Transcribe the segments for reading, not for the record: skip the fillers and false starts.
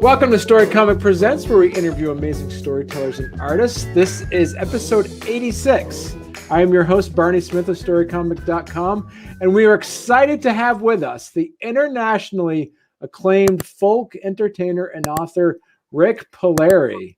Welcome to Storycomic Presents, where we interview amazing storytellers and artists. This is episode 86. I am your host, Barney Smith of storycomic.com, and we are excited to have with us the internationally acclaimed folk entertainer and author, Rik Palieri.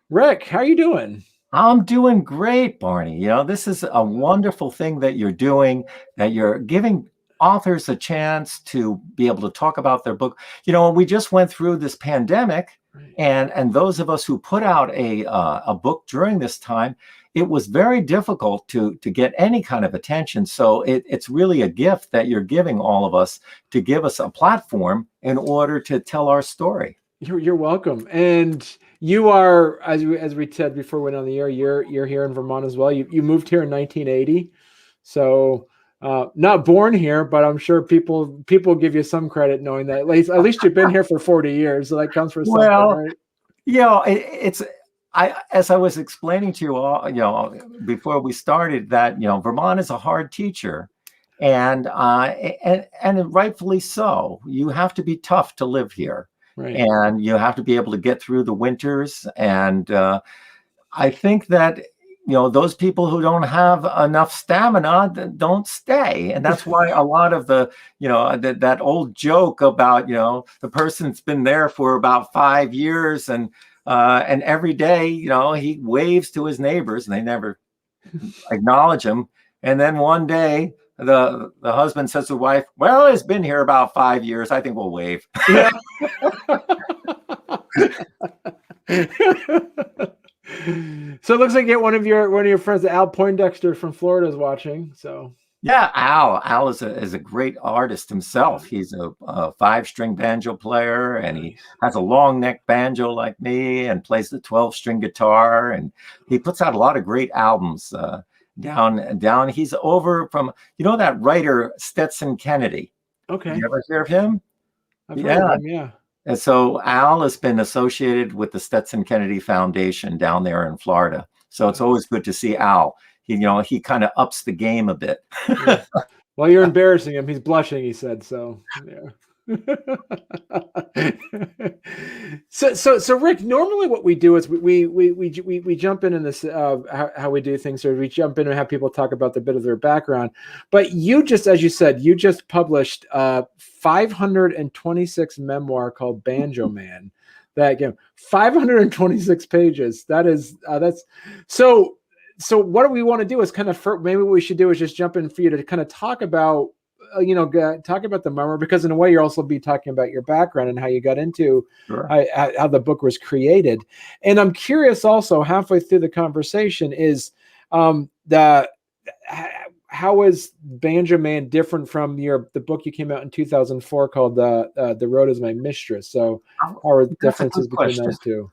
Rik, how are you doing? I'm doing great, Barney. You know, this is a wonderful thing that you're doing, that you're giving authors a chance to be able to talk about their book. You know, we just went through this pandemic, and those of us who put out a book during this time, it was very difficult to get any kind of attention. So it's really a gift that you're giving all of us to give us a platform in order to tell our story. You're welcome. And you are, as we said before we went on the air, you're here in Vermont as well. You moved here in 1980, so not born here, but I'm sure people give you some credit knowing that at least you've been here for 40 years, so that counts for something, right? You know, as I was explaining to you all, you know, before we started, that Vermont is a hard teacher, and rightfully so. You have to be tough to live here. Right. And you have to be able to get through the winters. And I think that, those people who don't have enough stamina don't stay. And that's why a lot of that old joke about, the person's been there for about 5 years and every day, he waves to his neighbors and they never acknowledge him. And then one day, the husband says to the wife, "Well, it's been here about 5 years. I think we'll wave." Yeah. So it looks like one of your friends, Al Poindexter from Florida, is watching. So yeah, Al is a great artist himself. He's a 5-string banjo player, and he has a long neck banjo like me, and plays the 12-string guitar, and he puts out a lot of great albums. Down. He's over from, that writer Stetson Kennedy. Okay. You ever hear of him? I've heard of him, yeah. And so Al has been associated with the Stetson Kennedy Foundation down there in Florida. So it's always good to see Al. He kind of ups the game a bit. Yeah. Well, you're embarrassing him. He's blushing, he said. So yeah. So Rik, normally what we do is we jump in this how we do things, or we jump in and have people talk about a bit of their background. But you just, as you said, you just published 526 memoir called Banjo Man. That again, 526 pages. That's so. What do we want to do is kind of, maybe what we should do is just jump in for you to kind of talk about the memoir, because in a way you're also be talking about your background and how you got into how the book was created. And I'm curious also, halfway through the conversation, is how is Banjo Man different from the book you came out in 2004 called The Road Is My Mistress? So how are the differences between those two?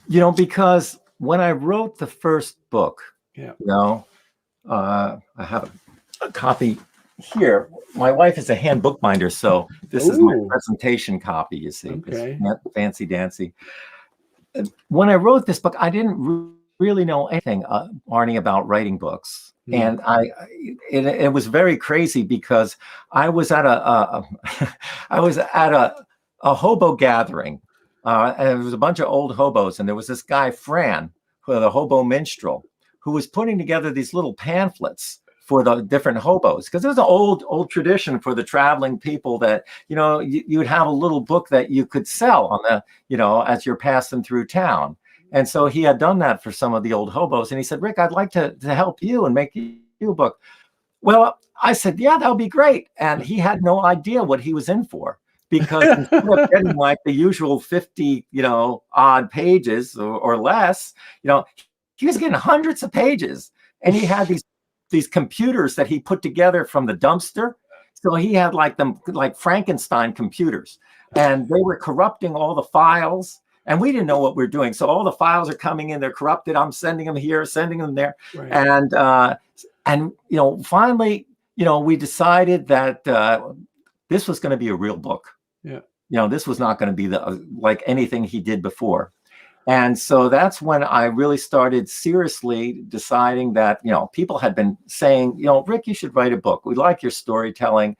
Because when I wrote the first book, I have a copy here. My wife is a hand bookbinder, so this is my presentation copy. You see, okay. Fancy dancy. When I wrote this book, I didn't really know anything, Barney, about writing books, and it was very crazy because I was at a hobo gathering. And there was a bunch of old hobos, and there was this guy Fran, the hobo minstrel, who was putting together these little pamphlets for the different hobos, because there's an old tradition for the traveling people that you'd have a little book that you could sell on the as you're passing through town. And so he had done that for some of the old hobos, and he said, "Rik, I'd like to help you and make you a book." Well, I said, "Yeah, that would be great." And he had no idea what he was in for, because instead of getting like the usual 50 odd pages or less, he was getting hundreds of pages, and he had these computers that he put together from the dumpster. So he had like Frankenstein computers, and they were corrupting all the files, and we didn't know what we were doing. So all the files are coming in, they're corrupted. I'm sending them here, sending them there. Right. And finally, we decided that this was going to be a real book. Yeah. This was not going to be like anything he did before. And so that's when I really started seriously deciding that, people had been saying, "Rik, you should write a book. We like your storytelling."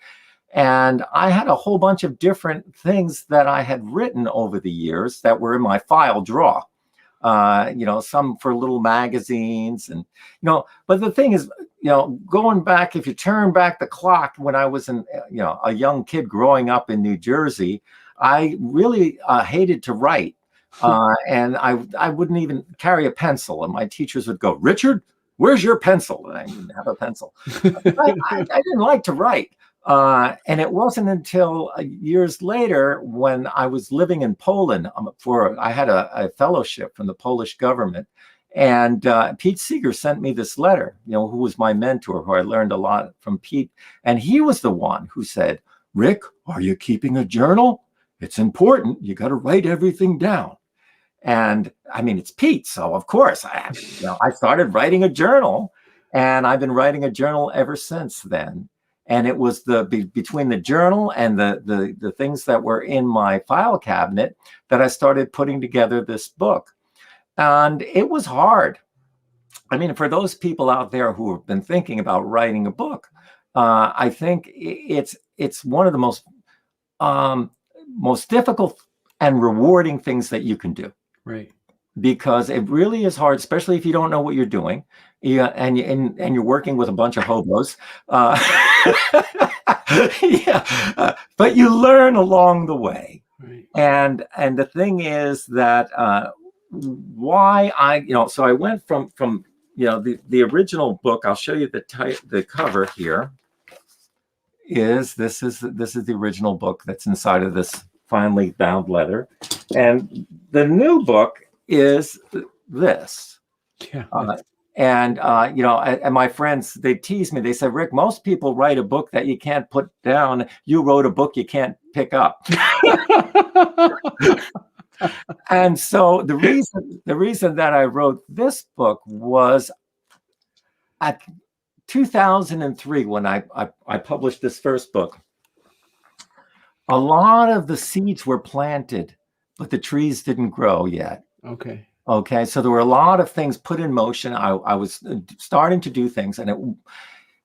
And I had a whole bunch of different things that I had written over the years that were in my file drawer. Some for little magazines and, but the thing is, going back, if you turn back the clock when I was a young kid growing up in New Jersey, I really hated to write. And I wouldn't even carry a pencil, and my teachers would go, "Richard, where's your pencil?" And I didn't have a pencil. I didn't like to write. And it wasn't until years later when I was living in Poland I had a fellowship from the Polish government. And Pete Seeger sent me this letter, who was my mentor, who I learned a lot from Pete. And he was the one who said, "Rick, are you keeping a journal? It's important. You got to write everything down." And I mean, it's Pete. So of course I started writing a journal, and I've been writing a journal ever since then. And it was between the journal and the things that were in my file cabinet that I started putting together this book. And it was hard. I mean, for those people out there who have been thinking about writing a book, I think it's one of the most difficult and rewarding things that you can do. Right. Because it really is hard, especially if you don't know what you're doing, and you're working with a bunch of hobos. But you learn along the way. Right. And the thing is that why so I went from the original book. I'll show you the cover here. This is the original book that's inside of this finely bound leather, and the new book is this. Yeah. And my friends, they tease me. They said, "Rick, most people write a book that you can't put down. You wrote a book you can't pick up." And so the reason that I wrote this book was at 2003, when I published this first book. A lot of the seeds were planted, but the trees didn't grow yet. Okay. So there were a lot of things put in motion. I was starting to do things, and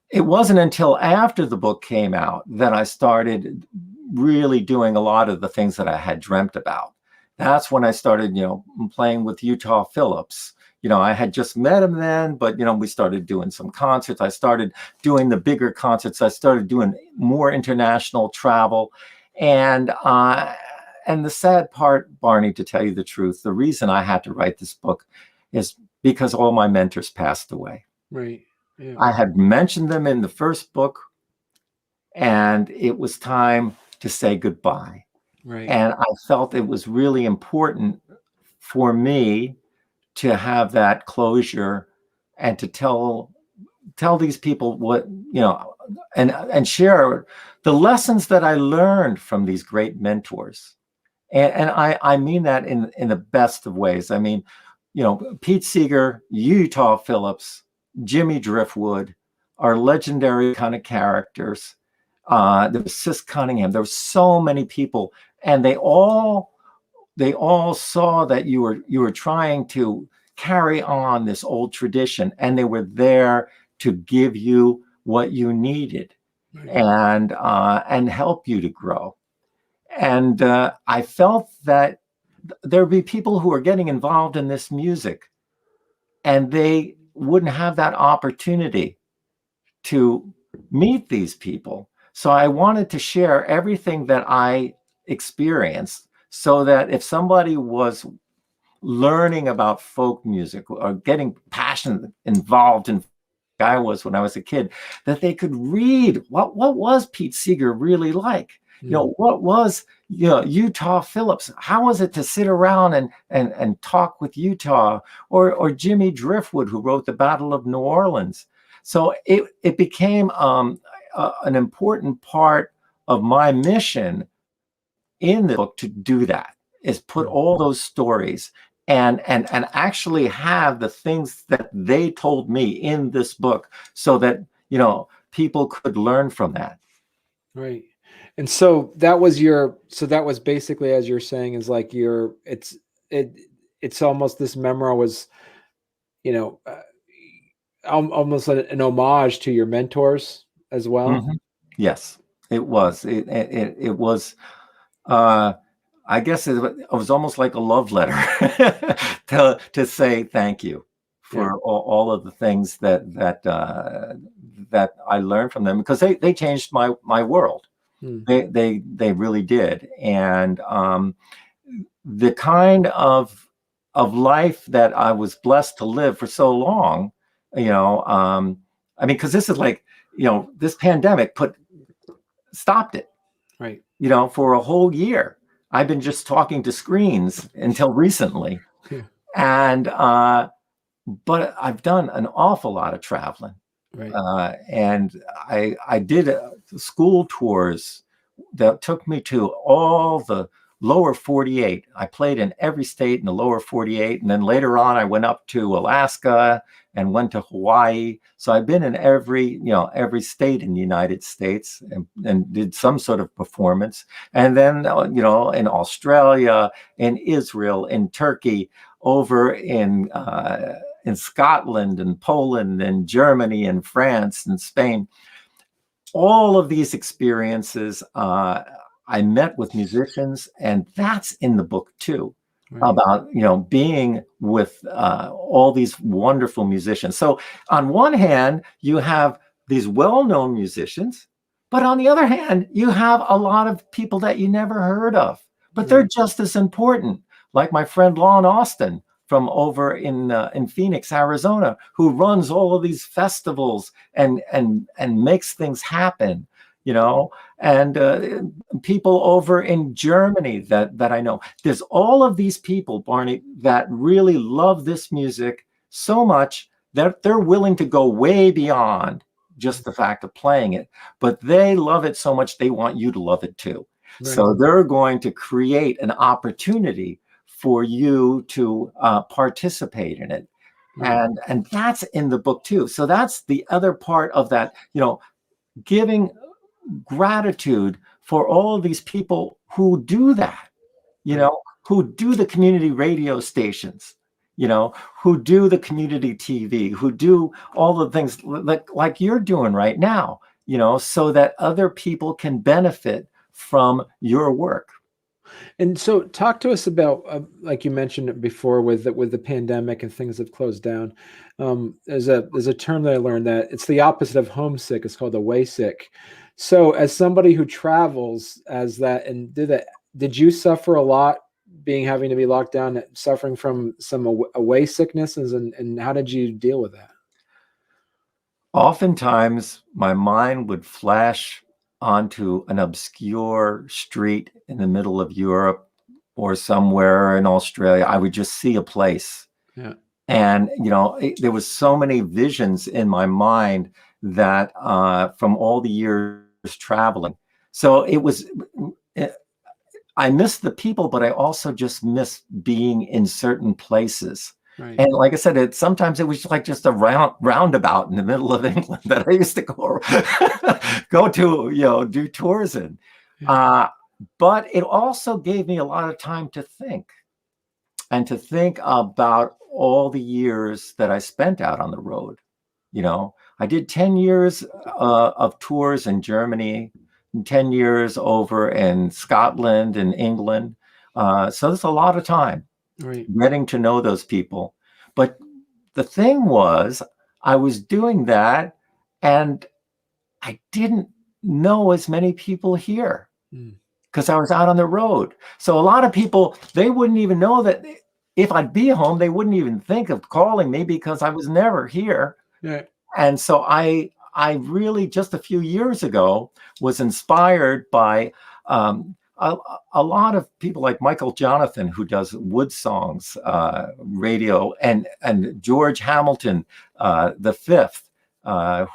it wasn't until after the book came out that I started really doing a lot of the things that I had dreamt about. That's when I started, playing with Utah Phillips. I had just met him then, but, we started doing some concerts. I started doing the bigger concerts. I started doing more international travel. And the sad part, Barney, to tell you the truth, the reason I had to write this book is because all my mentors passed away. Right. Yeah. I had mentioned them in the first book, and it was time to say goodbye. Right. And I felt it was really important for me to have that closure and to tell these people what, and share the lessons that I learned from these great mentors. And I mean that in the best of ways. I mean, Pete Seeger, Utah Phillips, Jimmy Driftwood are legendary kind of characters. There was Sis Cunningham. There were so many people, and they all saw that you were trying to carry on this old tradition, and they were there to give you what you needed. Right. And help you to grow. And I felt that there'd be people who are getting involved in this music, and they wouldn't have that opportunity to meet these people. So I wanted to share everything that I experienced, so that if somebody was learning about folk music or getting passionate, involved in I was when I was a kid, that they could read what was Pete Seeger really like? What was Utah Phillips? How was it to sit around and talk with Utah, or Jimmy Driftwood, who wrote the Battle of New Orleans? So it became an important part of my mission in the book to do that, is put all those stories and actually have the things that they told me in this book, so that people could learn from that. Right. And so that was basically, as you're saying, is like it's almost, this memoir was almost an homage to your mentors as well. Mm-hmm. Yes. It was. It was. Uh, I guess it was almost like a love letter to say thank you Yeah. for all of the things that I learned from them, because they changed my world. Mm. They really did. And the kind of life that I was blessed to live for so long, I mean, because this is like, this pandemic stopped it, Right. for a whole year. I've been just talking to screens until recently. Yeah. And but I've done an awful lot of traveling. Right. And I did school tours that took me to all the lower 48. I played in every state in the lower 48. And then later on, I went up to Alaska and went to Hawaii. So I've been in every state in the United States, and did some sort of performance. And then, in Australia, in Israel, in Turkey, over in Scotland and Poland and Germany and France and Spain. All of these experiences, I met with musicians, and that's in the book too, Right. about being with all these wonderful musicians. So on one hand, you have these well-known musicians, but on the other hand, you have a lot of people that you never heard of, but they're just as important. Like my friend Lon Austin from over in Phoenix, Arizona, who runs all of these festivals and makes things happen, and people over in Germany that I know. There's all of these people, Barney, that really love this music so much that they're willing to go way beyond just the fact of playing it, but they love it so much they want you to love it too. Right. So they're going to create an opportunity for you to participate in it. Right. And that's in the book too. So that's the other part of that, giving gratitude for all of these people who do that, Right. who do the community radio stations, who do the community TV, who do all the things like you're doing right now, so that other people can benefit from your work. And so, talk to us about, like you mentioned it before, with the pandemic and things have closed down. There's a term that I learned that it's the opposite of homesick. It's called away sick. So, as somebody who travels as that and did you suffer a lot having to be locked down, suffering from some away sicknesses, and how did you deal with that? Oftentimes, my mind would flash onto an obscure street in the middle of Europe or somewhere in Australia. I would just see a place. Yeah. And, there was so many visions in my mind that from all the years traveling. So I miss the people, but I also just miss being in certain places. Right. And like I said, sometimes it was like just a roundabout in the middle of England that I used to go to, do tours in. Yeah. But it also gave me a lot of time to think, and to think about all the years that I spent out on the road. I did 10 years of tours in Germany, 10 years over in Scotland and England. So there's a lot of time Right. getting to know those people. But the thing was, I was doing that, and I didn't know as many people here because I was out on the road. So a lot of people, they wouldn't even know that if I'd be home, they wouldn't even think of calling me because I was never here. Yeah. And so I really, just a few years ago, was inspired by a lot of people like Michael Jonathan, who does Wood Songs radio, and George Hamilton, the fifth,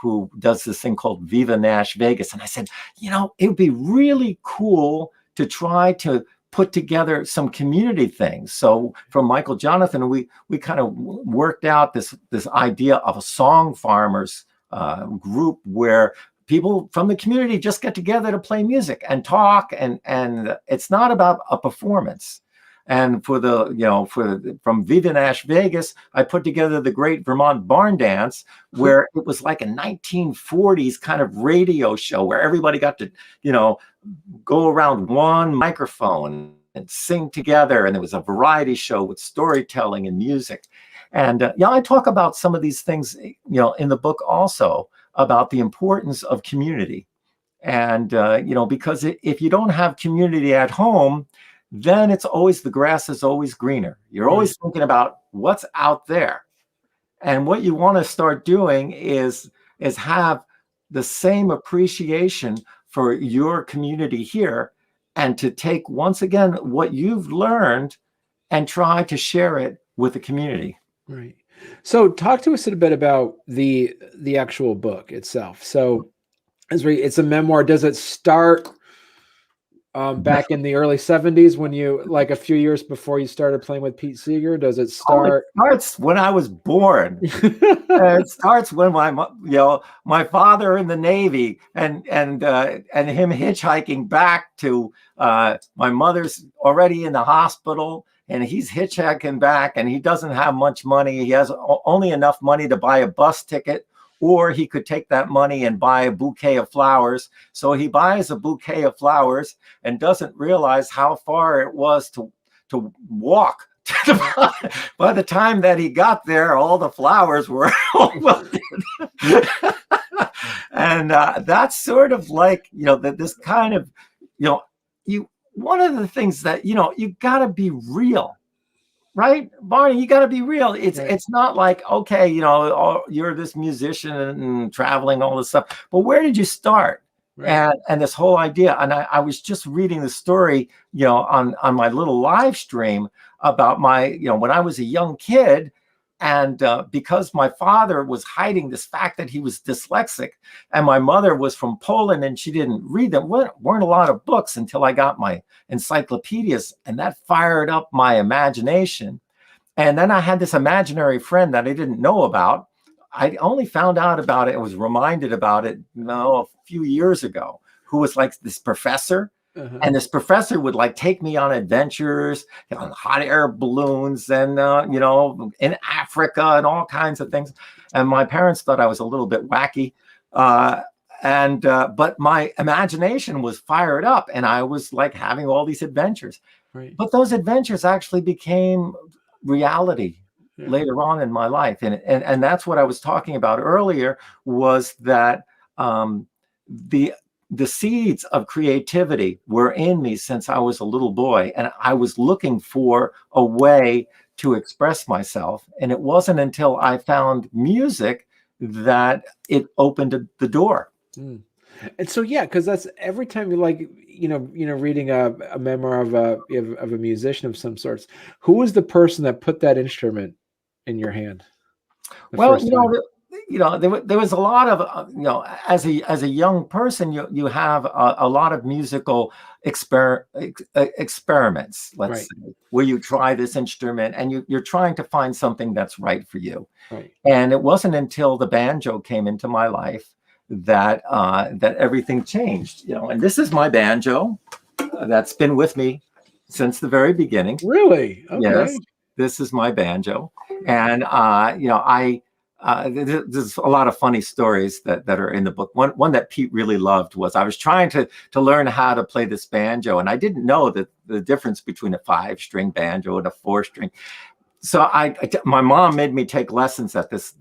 who does this thing called Viva Nash Vegas. And I said, it would be really cool to try to put together some community things. So from Michael Jonathan, we kind of worked out this idea of a song farmers group where people from the community just get together to play music and talk, and it's not about a performance. And for the, from Viva Nash Vegas, I put together the Great Vermont Barn Dance, where it was like a 1940s kind of radio show where everybody got to, go around one microphone and sing together. And it was a variety show with storytelling and music. And I talk about some of these things, in the book also, about the importance of community. And, because if you don't have community at home, then it's always, the grass is always greener. You're always thinking about what's out there. And what you want to start doing is have the same appreciation for your community here, and to take, once again, what you've learned and try to share it with the community. Right. So talk to us a bit about the actual book itself. So it's a memoir. Does it start back in the early 70s when you, like a few years before you started playing with Pete Seeger? Does it start? It starts when I was born. It starts when my father in the Navy and him hitchhiking back to my mother's already in the hospital, and he's hitchhiking back, and he doesn't have much money. He has only enough money to buy a bus ticket, or he could take that money and buy a bouquet of flowers. So he buys a bouquet of flowers and doesn't realize how far it was to walk. By the time that he got there, all the flowers were all wilted. And that's sort of like, this kind of, one of the things that, you got to be real. Right, Barney, you got to be real. It's not like, okay, you're this musician and traveling, all this stuff. But where did you start? Right. And this whole idea. And I was just reading the story, on my little live stream about my, when I was a young kid. And because my father was hiding this fact that he was dyslexic, and my mother was from Poland and she didn't read them, weren't a lot of books until I got my encyclopedias, and that fired up my imagination. And then I had this imaginary friend that I didn't know about. I only found out about it and was reminded about it a few years ago, who was like this professor. Uh-huh. And this professor would take me on adventures, on hot air balloons, and in Africa and all kinds of things. And my parents thought I was a little bit wacky, but my imagination was fired up, and I was having all these adventures. Right. But those adventures actually became reality later on in my life, and that's what I was talking about earlier. Was that the seeds of creativity were in me since I was a little boy, and I was looking for a way to express myself. And it wasn't until I found music that it opened the door. Mm. And so, because that's every time you reading a memoir of a musician of some sorts, who was the person that put that instrument in your hand? Well, there was a lot of, as a young person, you have a lot of musical experiments, let's say, where you try this instrument and you're trying to find something that's right for you. Right. And it wasn't until the banjo came into my life that everything changed. And this is my banjo that's been with me since the very beginning. Really? Okay. Yes, this is my banjo, and there's a lot of funny stories that are in the book. One that Pete really loved was I was trying to learn how to play this banjo, and I didn't know that the difference between a 5-string banjo and a 4-string. So my mom made me take lessons at this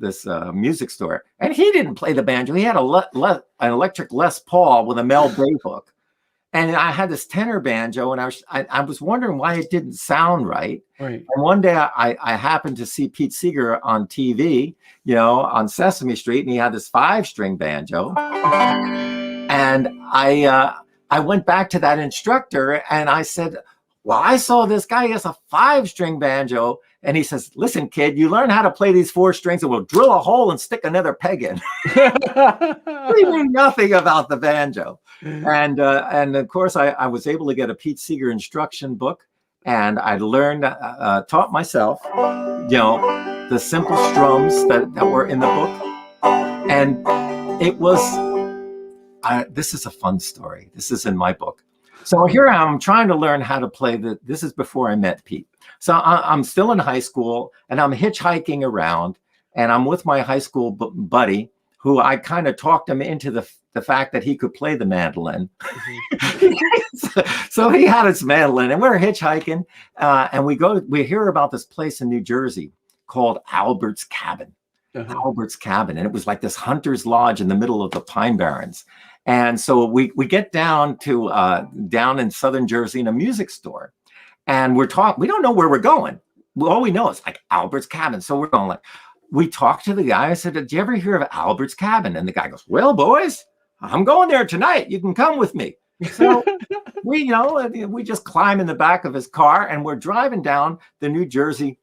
music store, and he didn't play the banjo. He had an electric Les Paul with a Mel Bay hook, and I had this tenor banjo, and I was wondering why it didn't sound right. Right. And one day I happened to see Pete Seeger on TV, on Sesame Street, and he had this 5-string banjo, and I went back to that instructor and I said, well, I saw this guy has a 5-string banjo. And he says, listen, kid, you learn how to play these 4 strings and we'll drill a hole and stick another peg in. We knew nothing about the banjo. And of course, I was able to get a Pete Seeger instruction book. And I learned, taught myself, the simple strums that were in the book. And it was, this is a fun story. This is in my book. So here I'm trying to learn how to play this is before I met Pete. So I'm still in high school and I'm hitchhiking around and I'm with my high school buddy who I kind of talked him into the fact that he could play the mandolin. So he had his mandolin and we're hitchhiking and we hear about this place in New Jersey called Albert's Cabin. Albert's Cabin. And it was like this hunter's lodge in the middle of the Pine Barrens. And so we get down to down in southern Jersey in a music store, and we don't know where we're going. All we know is like Albert's Cabin. So we're going like, we talked to the guy. I said, did you ever hear of Albert's Cabin? And the guy goes, well, boys, I'm going there tonight. You can come with me. So we just climb in the back of his car and we're driving down the New Jersey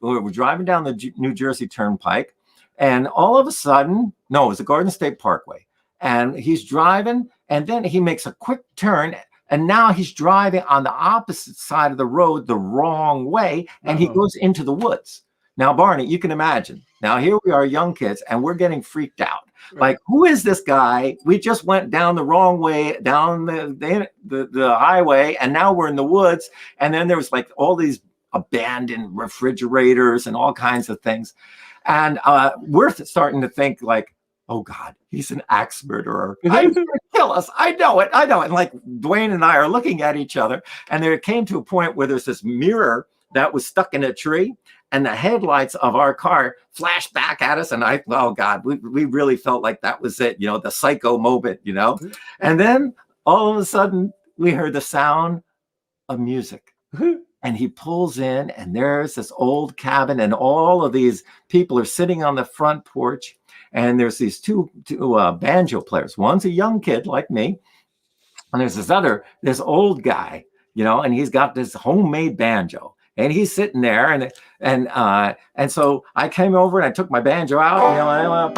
Turnpike. And all of a sudden, no, it was the Garden State Parkway. And he's driving, and then he makes a quick turn, and now he's driving on the opposite side of the road the wrong way, and he goes into the woods. Now, Barney, you can imagine. Now, here we are, young kids, and we're getting freaked out. Like, who is this guy? We just went down the wrong way, down the highway, and now we're in the woods. And then there was like all these abandoned refrigerators and all kinds of things. And we're starting to think like, oh God, he's an axe murderer. He's going to kill us. I know it. And like Dwayne and I are looking at each other, and there came to a point where there's this mirror that was stuck in a tree, and the headlights of our car flashed back at us. And oh God, we really felt like that was it, the psycho moment, And then all of a sudden we heard the sound of music. And he pulls in, and there's this old cabin, and all of these people are sitting on the front porch. And there's these two banjo players. One's a young kid like me, and there's this old guy, and he's got this homemade banjo, and he's sitting there, and so I came over and I took my banjo out,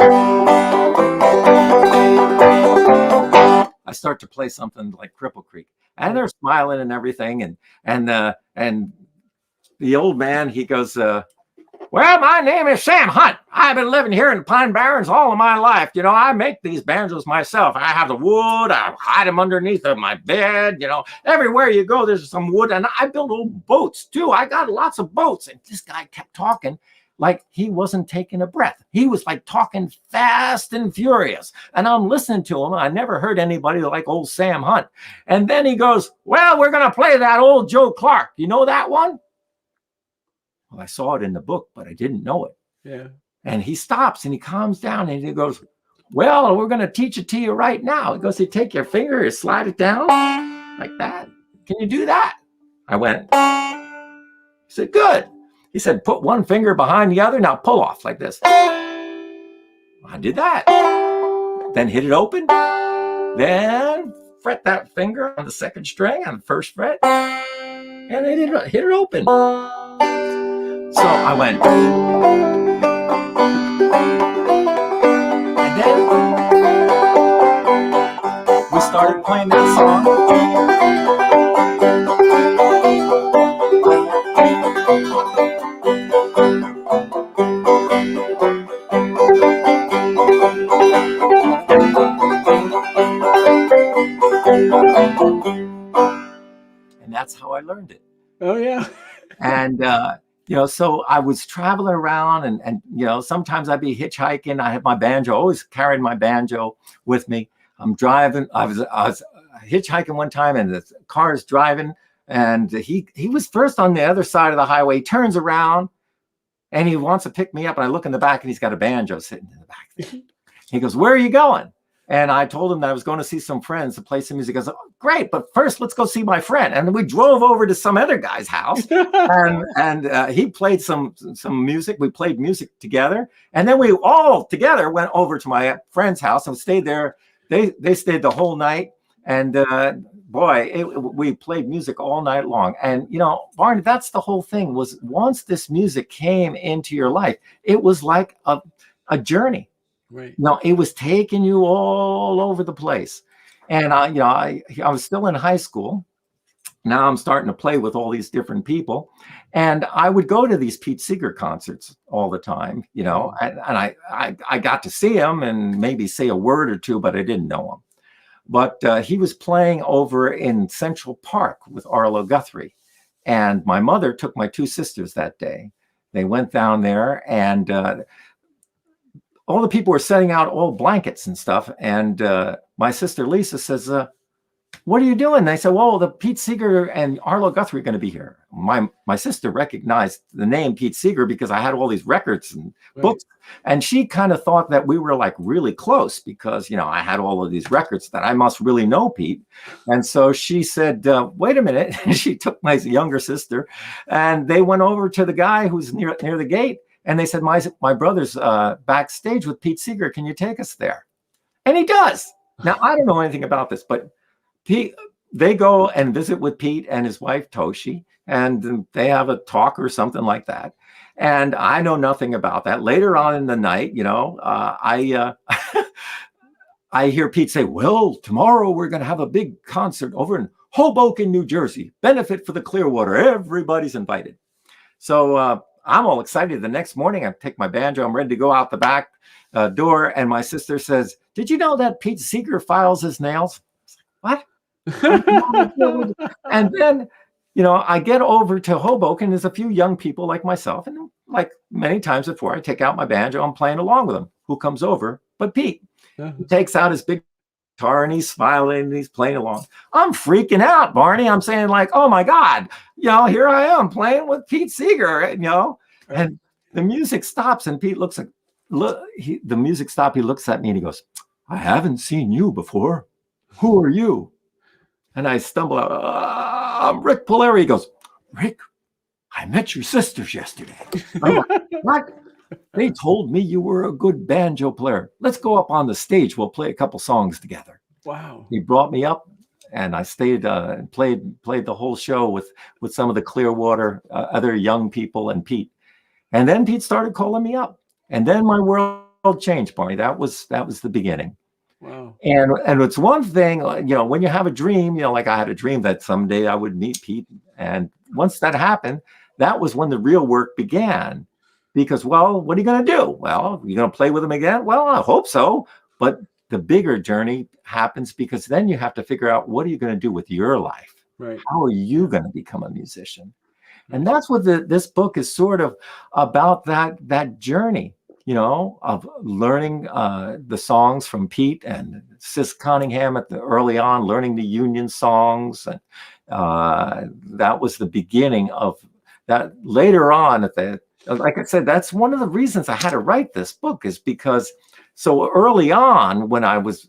I start to play something like Cripple Creek, and they're smiling and everything, and the old man, he goes, well, my name is Sam Hunt. I've been living here in the Pine Barrens all of my life. I make these banjos myself. I have the wood. I hide them underneath of my bed. Everywhere you go, there's some wood. And I build old boats, too. I got lots of boats. And this guy kept talking like he wasn't taking a breath. He was like talking fast and furious. And I'm listening to him. I never heard anybody like old Sam Hunt. And then he goes, well, we're going to play that old Joe Clark. You know that one? Well, I saw it in the book, but I didn't know it. Yeah. And he stops and he calms down and he goes, well, we're going to teach it to you right now. He goes, you take your finger, you slide it down like that. Can you do that? I went. He said, good. He said, put one finger behind the other. Now pull off like this. I did that. Then hit it open. Then fret that finger on the second string on the first fret. And then hit it open. So I went, and then we started playing that song. And that's how I learned it. Oh, yeah. And, so I was traveling around and sometimes I'd be hitchhiking. I had my banjo, always carried my banjo with me. I'm driving. I was hitchhiking one time and the car is driving and he was first on the other side of the highway. He turns around and he wants to pick me up. And I look in the back and he's got a banjo sitting in the back there. He goes, where are you going? And I told him that I was going to see some friends to play some music. He goes, oh, great, but first let's go see my friend. And we drove over to some other guy's house, and he played some music. We played music together, and then we all together went over to my friend's house and stayed there. They stayed the whole night, and we played music all night long. And Barney, that's the whole thing. Was once this music came into your life, it was like a journey. Right. It was taking you all over the place. And I was still in high school. Now I'm starting to play with all these different people. And I would go to these Pete Seeger concerts all the time, and I got to see him and maybe say a word or two, but I didn't know him. but he was playing over in Central Park with Arlo Guthrie. And my mother took my two sisters that day. They went down there, and all the people were setting out old blankets and stuff. And my sister Lisa says, what are you doing? And I said, well, the Pete Seeger and Arlo Guthrie are going to be here. My sister recognized the name Pete Seeger because I had all these records and books. And she kind of thought that we were like really close because, I had all of these records that I must really know Pete. And so she said, wait a minute. She took my younger sister and they went over to the guy who's near the gate. And they said, my brother's backstage with Pete Seeger. Can you take us there? And he does. Now, I don't know anything about this, but they go and visit with Pete and his wife, Toshi, and they have a talk or something like that. And I know nothing about that. Later on in the night, I hear Pete say, well, tomorrow we're going to have a big concert over in Hoboken, New Jersey, benefit for the Clearwater. Everybody's invited. So I'm all excited. The next morning, I take my banjo. I'm ready to go out the back door. And my sister says, did you know that Pete Seeger files his nails? What? And then, I get over to Hoboken. There's a few young people like myself. And like many times before, I take out my banjo. I'm playing along with them. Who comes over but Pete? He takes out his big guitar and he's smiling and he's playing along. I'm freaking out, Barney. I'm saying like, oh my God, here I am playing with Pete Seeger, and the music stops and Pete looks like, the music stopped. He looks at me and he goes, I haven't seen you before. Who are you? And I stumble out, I'm Rik Palieri. He goes, Rick, I met your sisters yesterday. I'm like, what? They told me you were a good banjo player. Let's go up on the stage. We'll play a couple songs together. Wow. He brought me up and I stayed and played the whole show with some of the Clearwater, other young people and Pete. And then Pete started calling me up. And then my world changed, Barney. That was the beginning. Wow. And it's one thing, when you have a dream, like I had a dream that someday I would meet Pete. And once that happened, that was when the real work began. Because, well, what are you going to do? Well, you're going to play with him again? Well, I hope so. But the bigger journey happens because then you have to figure out what are you going to do with your life? Right. How are you going to become a musician? And that's what this book is sort of about, that journey. Of learning the songs from Pete and Sis Cunningham early on, learning the Union songs. And that was the beginning of that. Later on, like I said, that's one of the reasons I had to write this book, is because so early on when I was,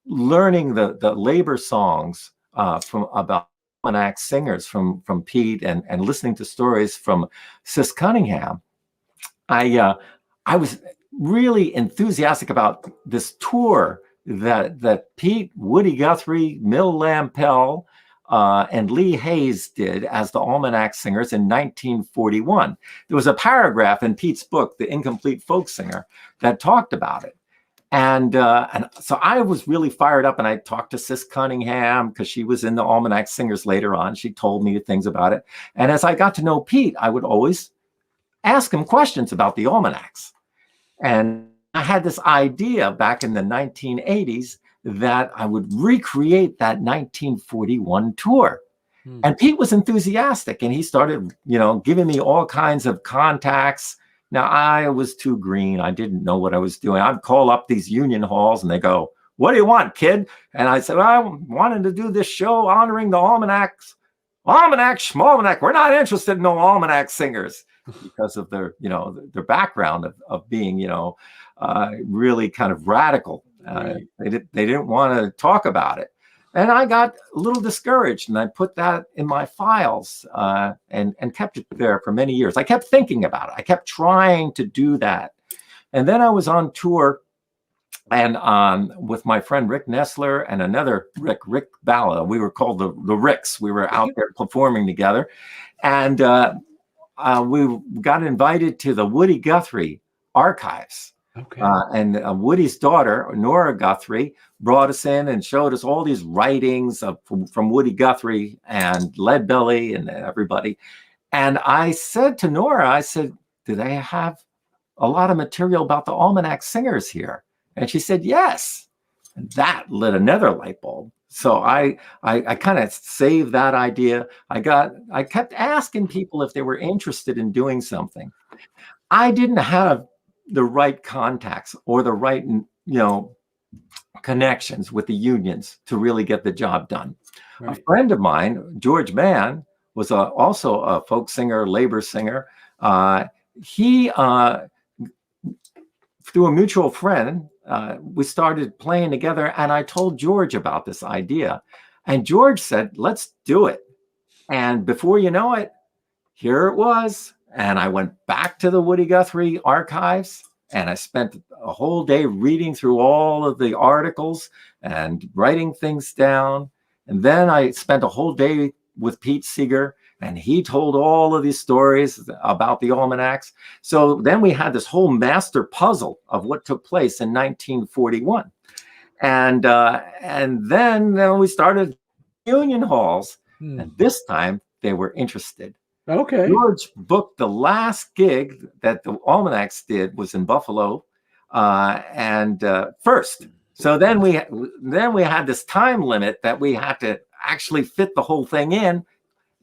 learning the labor songs from about almanac singers from Pete and listening to stories from Sis Cunningham, I was really enthusiastic about this tour that Pete, Woody Guthrie, Mill Lampell, and Lee Hayes did as the Almanac Singers in 1941. There was a paragraph in Pete's book, The Incomplete Folk Singer, that talked about it. And so I was really fired up, and I talked to Sis Cunningham because she was in the Almanac Singers later on. She told me things about it. And as I got to know Pete, I would always ask him questions about the almanacs. And I had this idea back in the 1980s that I would recreate that 1941 tour. And Pete was enthusiastic, and he started, giving me all kinds of contacts. Now, I was too green. I didn't know what I was doing. I'd call up these union halls and they go, what do you want, kid? And I said, I wanted to do this show honoring the almanacs. Almanac, schmalmanac. We're not interested in no almanac singers, because of their, their background of being, really kind of radical. They didn't want to talk about it. And I got a little discouraged, and I put that in my files and kept it there for many years. I kept thinking about it. I kept trying to do that. And then I was on tour and with my friend Rick Nestler and another Rik Balla. We were called the Ricks. We were out there performing together. And we got invited to the Woody Guthrie archives. Okay. And Woody's daughter, Nora Guthrie, brought us in and showed us all these writings from Woody Guthrie and Leadbelly and everybody. And I said to Nora, I said, do they have a lot of material about the Almanac Singers here? And she said, yes. That lit another light bulb. So I kind of saved that idea. I kept asking people if they were interested in doing something. I didn't have the right contacts or the right, connections with the unions to really get the job done. Right. A friend of mine, George Mann, was also a folk singer, labor singer. He, through a mutual friend, we started playing together, and I told George about this idea. And George said, let's do it. And before you know it, here it was. And I went back to the Woody Guthrie archives, and I spent a whole day reading through all of the articles and writing things down. And then I spent a whole day with Pete Seeger, and he told all of these stories about the almanacs. So then we had this whole master puzzle of what took place in 1941. And then we started union halls, and this time they were interested. Okay. George booked the last gig that the Almanacs did was in Buffalo, and first. So then we had this time limit that we had to actually fit the whole thing in,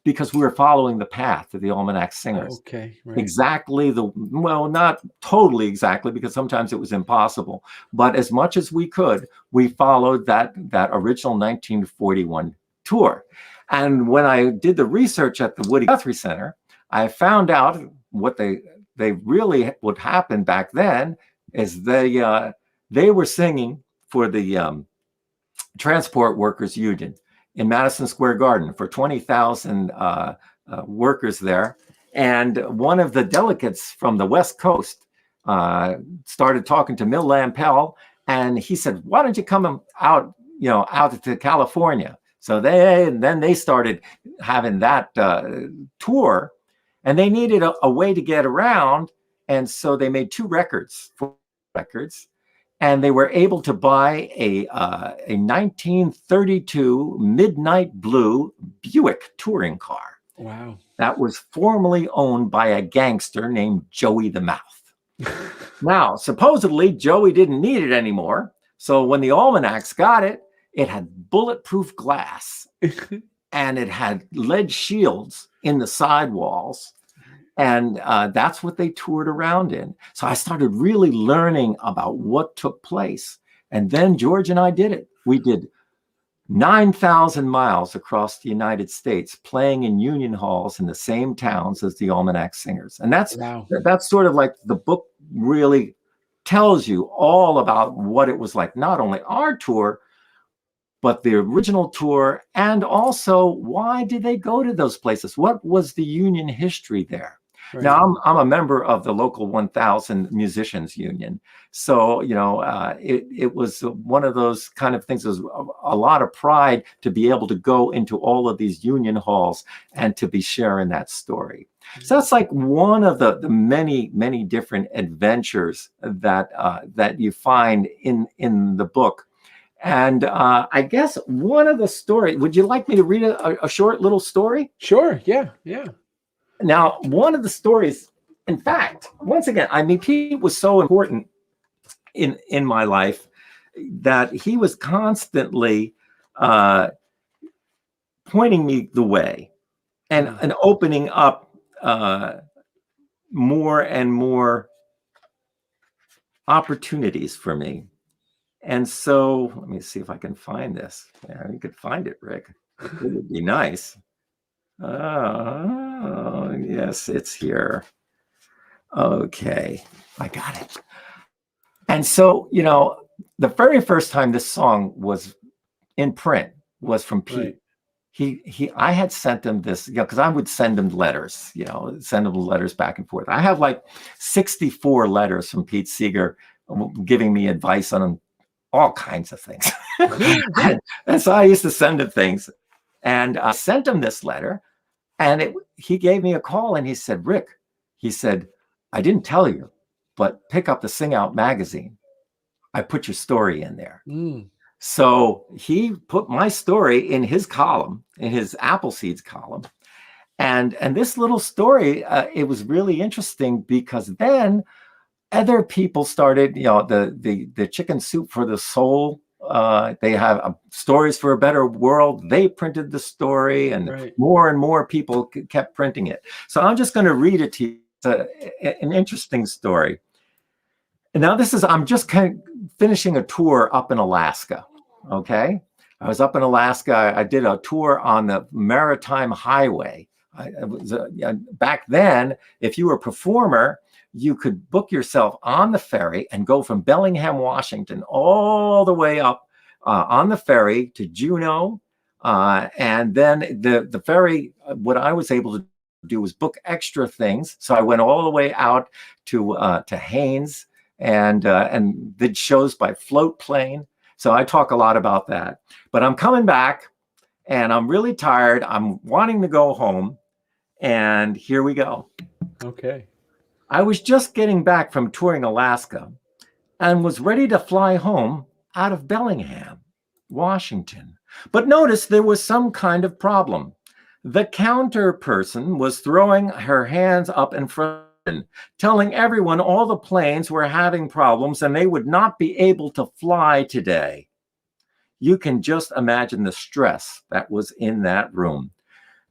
because we were following the path of the Almanac singers. Okay. Right. Exactly not totally exactly, because sometimes it was impossible, but as much as we could, we followed that original 1941 tour. And when I did the research at the Woody Guthrie Center, I found out what they really would happen back then is they were singing for the Transport Workers Union in Madison Square Garden for 20,000 workers there. And one of the delegates from the West Coast started talking to Mill Lampell, and he said, "Why don't you come out to California?" So then they started having that tour, and they needed a way to get around. And so they made 2 records, and they were able to buy a 1932 Midnight Blue Buick touring car. Wow. That was formerly owned by a gangster named Joey the Mouth. Now, supposedly, Joey didn't need it anymore. So when the Almanacs got it, it had bulletproof glass and it had lead shields in the sidewalls. And that's what they toured around in. So I started really learning about what took place. And then George and I did it. We did 9,000 miles across the United States, playing in union halls in the same towns as the Almanac singers. And that's sort of like the book really tells you all about what it was like, not only our tour, but the original tour, and also why did they go to those places? What was the union history there? Right. Now, I'm a member of the local 1,000 musicians union. So, it was one of those kind of things. It was a lot of pride to be able to go into all of these union halls and to be sharing that story. So that's like one of the many, many different adventures that you find in the book. And I guess one of the stories, would you like me to read a short little story? Sure. Yeah. Now, one of the stories, in fact, once again, Pete was so important in my life that he was constantly pointing me the way and opening up more and more opportunities for me. And so let me see if I can find this. Yeah, you could find it, Rick. It would be nice. Yes, it's here. Okay, I got it. And so, the very first time this song was in print was from Pete. Right. I had sent him this, because I would send him letters, send him letters back and forth. I have like 64 letters from Pete Seeger giving me advice on all kinds of things. and so I used to send him things, and I sent him this letter, and he gave me a call, and he said, "Rick," he said, "I didn't tell you, but pick up the Sing Out magazine. I put your story in there." So he put my story in his column, in his Appleseeds column. And this little story, it was really interesting, because then other people started, the Chicken Soup for the Soul They have Stories for a Better World. They printed the story, and Right. more people kept printing it. So I'm just going to read it to you. It's an interesting story. And now I'm just kind of finishing a tour up in Alaska. Okay. I was up in Alaska. I did a tour on the Maritime Highway. Back then, if you were a performer, you could book yourself on the ferry and go from Bellingham, Washington, all the way up on the ferry to Juneau. And then the ferry, what I was able to do was book extra things. So I went all the way out to Haines and did shows by float plane. So I talk a lot about that. But I'm coming back and I'm really tired. I'm wanting to go home. And here we go. Okay. I was just getting back from touring Alaska and was ready to fly home out of Bellingham, Washington. But notice there was some kind of problem. The counter person was throwing her hands up in front, telling everyone all the planes were having problems and they would not be able to fly today. You can just imagine the stress that was in that room.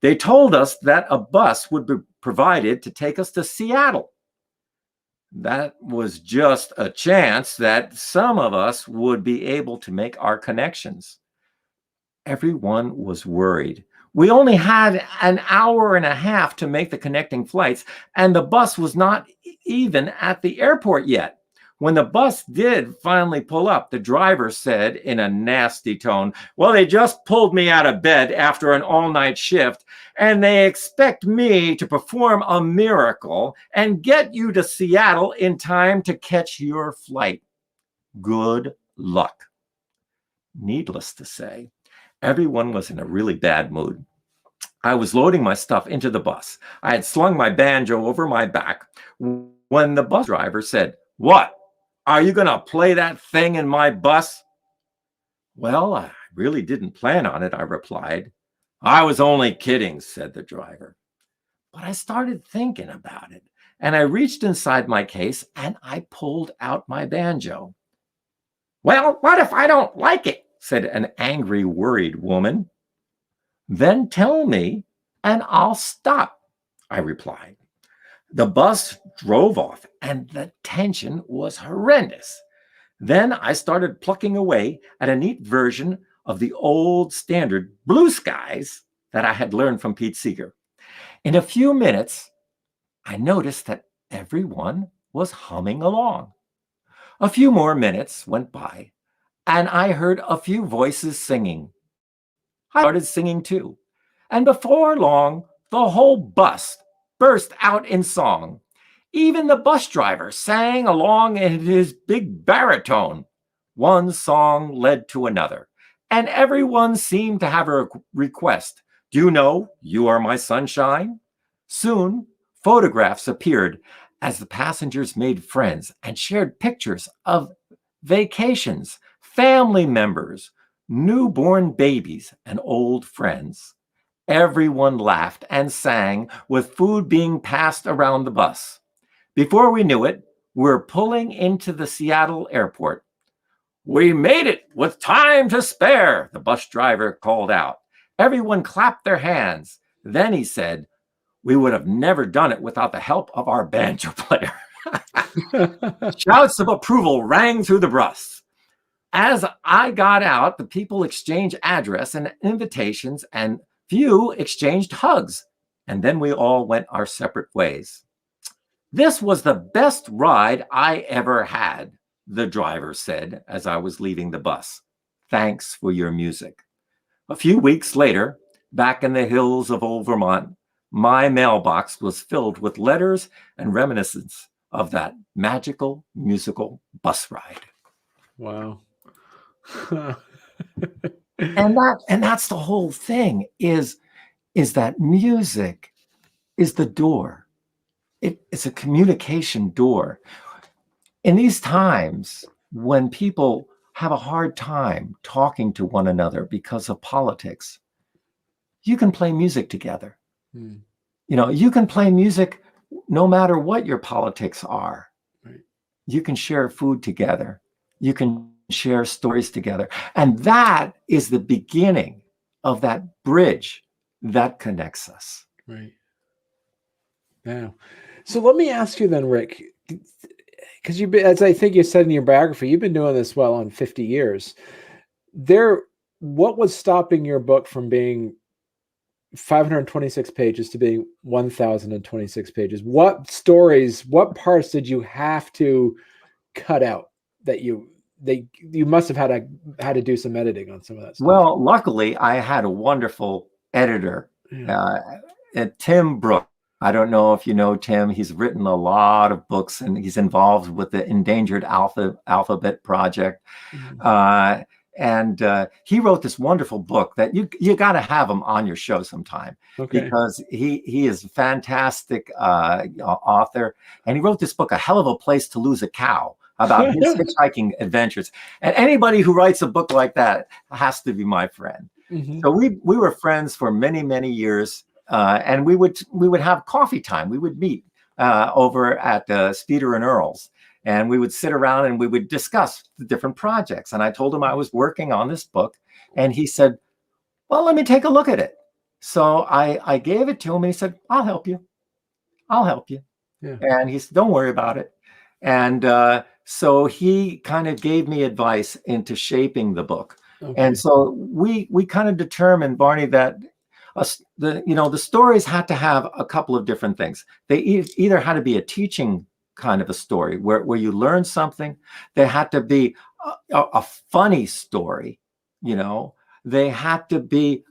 They told us that a bus would be provided to take us to Seattle. That was just a chance that some of us would be able to make our connections. Everyone was worried. We only had an hour and a half to make the connecting flights, and the bus was not even at the airport yet. When the bus did finally pull up, the driver said in a nasty tone, "Well, they just pulled me out of bed after an all-night shift, and they expect me to perform a miracle and get you to Seattle in time to catch your flight. Good luck." Needless to say, everyone was in a really bad mood. I was loading my stuff into the bus. I had slung my banjo over my back when the bus driver said, "What? Are you going to play that thing in my bus?" "Well, I really didn't plan on it," I replied. "I was only kidding," said the driver. But I started thinking about it, and I reached inside my case and I pulled out my banjo. "Well, what if I don't like it?" said an angry, worried woman. "Then tell me and I'll stop," I replied. The bus drove off and the tension was horrendous. Then I started plucking away at a neat version of the old standard Blue Skies that I had learned from Pete Seeger. In a few minutes, I noticed that everyone was humming along. A few more minutes went by, and I heard a few voices singing. I started singing too, and before long, the whole bus burst out in song. Even the bus driver sang along in his big baritone. One song led to another, and everyone seemed to have a request. "Do you know You Are My Sunshine?" Soon, photographs appeared as the passengers made friends and shared pictures of vacations, family members, newborn babies, and old friends. Everyone laughed and sang with food being passed around the bus. Before we knew it, we're pulling into the Seattle airport. "We made it with time to spare," the bus driver called out. Everyone clapped their hands. Then he said, "We would have never done it without the help of our banjo player." Shouts of approval rang through the bus. As I got out, the people exchanged address and invitations, and few exchanged hugs. And then we all went our separate ways. "This was the best ride I ever had," the driver said as I was leaving the bus. "Thanks for your music." A few weeks later, back in the hills of old Vermont, my mailbox was filled with letters and reminiscence of that magical musical bus ride. Wow. And that's the whole thing is that music is the door. It's a communication door. In these times when people have a hard time talking to one another because of politics, you can play music together. Hmm. You can play music no matter what your politics are. Right. You can share food together. You can share stories together. And that is the beginning of that bridge that connects us. Right. Yeah. So let me ask you then, Rik, because you've been, as I think you said in your biography, you've been doing this well on 50 years. What was stopping your book from being 526 pages to being 1,026 pages? What stories, what parts did you have to cut out that you must have had to do some editing on some of that stuff? Well, luckily, I had a wonderful editor, Yeah. Tim Brooke. I don't know if you know Tim. He's written a lot of books, and he's involved with the Endangered Alphabet Project. Mhm. And he wrote this wonderful book that you got to have him on your show sometime, Okay. because he is a fantastic author, and he wrote this book, A Hell of a Place to Lose a Cow, about his hitchhiking adventures. And anybody who writes a book like that has to be my friend. Mhm. So we were friends for many, many years, and we would have coffee time. We would meet over at Speeder and Earl's. And we would sit around and we would discuss the different projects. And I told him I was working on this book. And he said, well, let me take a look at it. So I gave it to him, and he said, I'll help you. I'll help you. Yeah. And he said, don't worry about it. And so he kind of gave me advice into shaping the book. Okay. And so we kind of determined, Barney, that the stories had to have a couple of different things. They either had to be a teaching kind of a story where you learn something. They had to be a funny story. They had to be